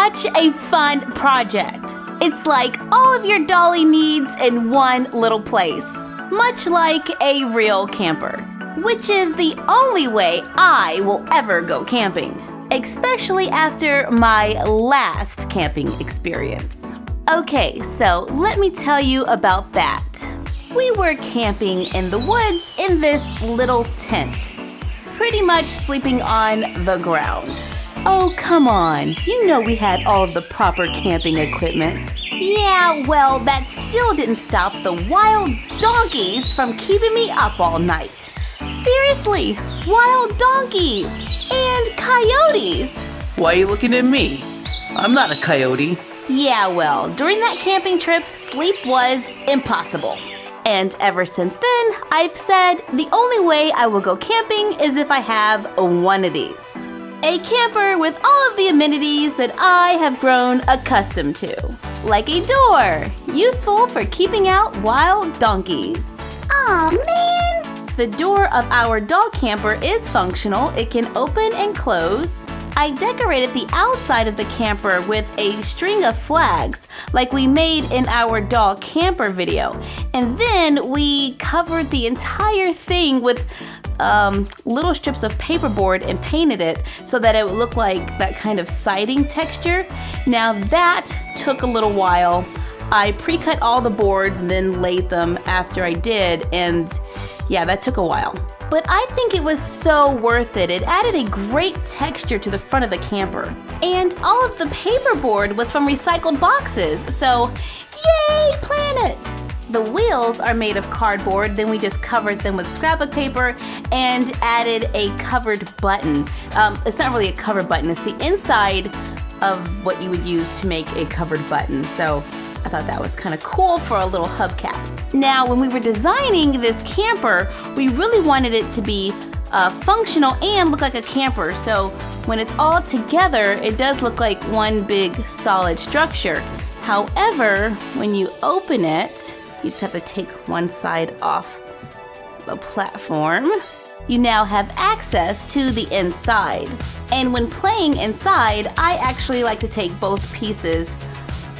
such a fun project. It's like all of your dolly needs in one little place, much like a real camper, which is the only way I will ever go camping, especially after my last camping experience. Okay, so let me tell you about that. We were camping in the woods in this little tent, pretty much sleeping on the ground. Oh, come on. You know we had all of the proper camping equipment. Yeah, well, that still didn't stop the wild donkeys from keeping me up all night. Seriously, wild donkeys and coyotes. Why are you looking at me? I'm not a coyote. Yeah, well, during that camping trip, sleep was impossible. And ever since then, I've said the only way I will go camping is if I have one of these. A camper with all of the amenities that I have grown accustomed to. Like a door, useful for keeping out wild donkeys. Aw, man! The door of our dog camper is functional. It can open and close. I decorated the outside of the camper with a string of flags like we made in our dog camper video. And then we covered the entire thing with little strips of paperboard and painted it so that it would look like that kind of siding texture. Now that took a little while. I pre-cut all the boards and then laid them after I did, and yeah, that took a while. But I think it was so worth it. It added a great texture to the front of the camper. And all of the paperboard was from recycled boxes, so yay, planet! The wheels are made of cardboard, then we just covered them with scrapbook paper and added a covered button. It's not really a covered button, it's the inside of what you would use to make a covered button. So I thought that was kind of cool for a little hubcap. Now, when we were designing this camper, we really wanted it to be functional and look like a camper. So when it's all together, it does look like one big solid structure. However, when you open it, you just have to take one side off the platform. You now have access to the inside. And when playing inside, I actually like to take both pieces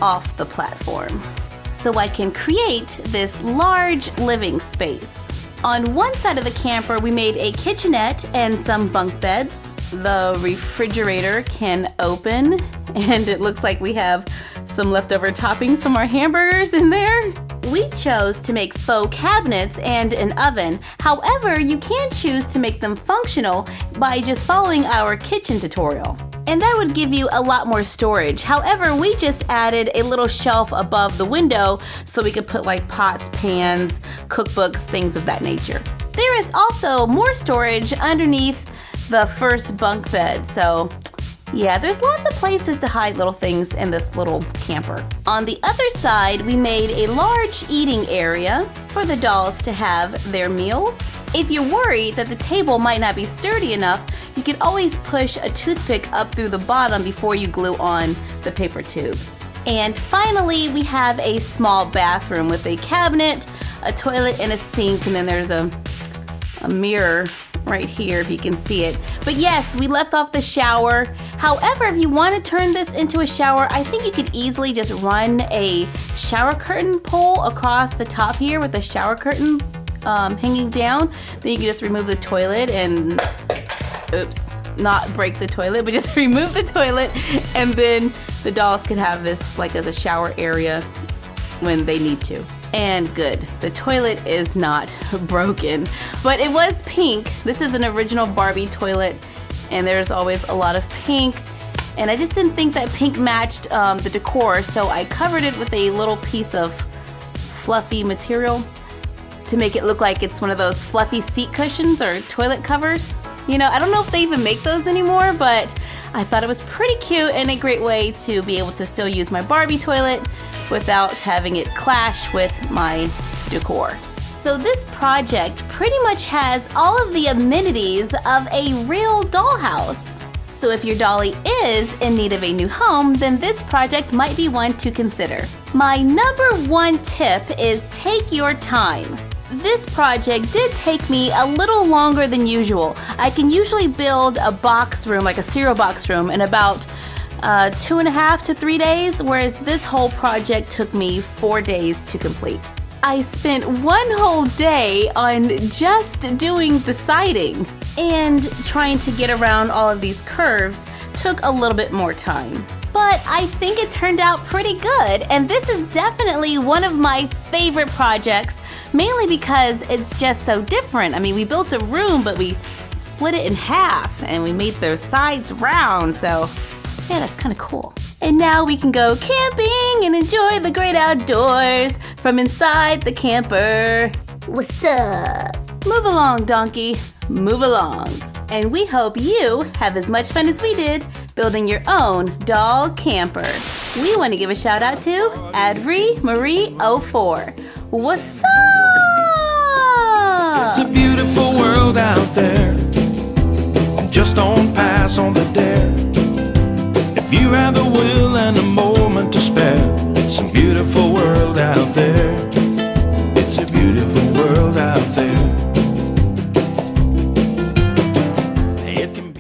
off the platform so I can create this large living space. On one side of the camper, we made a kitchenette and some bunk beds. The refrigerator can open, and it looks like we have some leftover toppings from our hamburgers in there. We chose to make faux cabinets and an oven. However, you can choose to make them functional by just following our kitchen tutorial. And that would give you a lot more storage. However, we just added a little shelf above the window so we could put like pots, pans, cookbooks, things of that nature. There is also more storage underneath the first bunk bed. So yeah, there's lots of places to hide little things in this little camper. On the other side, we made a large eating area for the dolls to have their meals. If you're worried that the table might not be sturdy enough, you can always push a toothpick up through the bottom before you glue on the paper tubes. And finally, we have a small bathroom with a cabinet, a toilet, and a sink, and then there's a mirror right here if you can see it. But yes, we left off the shower. However, if you want to turn this into a shower, I think you could easily just run a shower curtain pole across the top here with a shower curtain hanging down. Then you can just remove the toilet and, oops, not break the toilet, but just remove the toilet, and then the dolls could have this like as a shower area when they need to. And good, the toilet is not broken, but it was pink. This is an original Barbie toilet, and there's always a lot of pink, and I just didn't think that pink matched the decor, so I covered it with a little piece of fluffy material to make it look like it's one of those fluffy seat cushions or toilet covers. You know, I don't know if they even make those anymore, but I thought it was pretty cute and a great way to be able to still use my Barbie toilet without having it clash with my decor. So this project pretty much has all of the amenities of a real dollhouse. So if your dolly is in need of a new home, then this project might be one to consider. My number one tip is take your time. This project did take me a little longer than usual. I can usually build a box room, like a cereal box room, in about 2.5 to 3 days, whereas this whole project took me 4 days to complete. I spent one whole day on just doing the siding, and trying to get around all of these curves took a little bit more time. But I think it turned out pretty good, and this is definitely one of my favorite projects, mainly because it's just so different. I mean, we built a room, but we split it in half, and we made those sides round, so yeah, that's kind of cool. And now we can go camping and enjoy the great outdoors from inside the camper. What's up? Move along, donkey. Move along. And we hope you have as much fun as we did building your own doll camper. We want to give a shout out to Adri Marie 04. What's up? It's a beautiful world out there. Just don't pass on the dare. If you have the will and a moment to spare, it's a beautiful world out there. It's a beautiful world out there.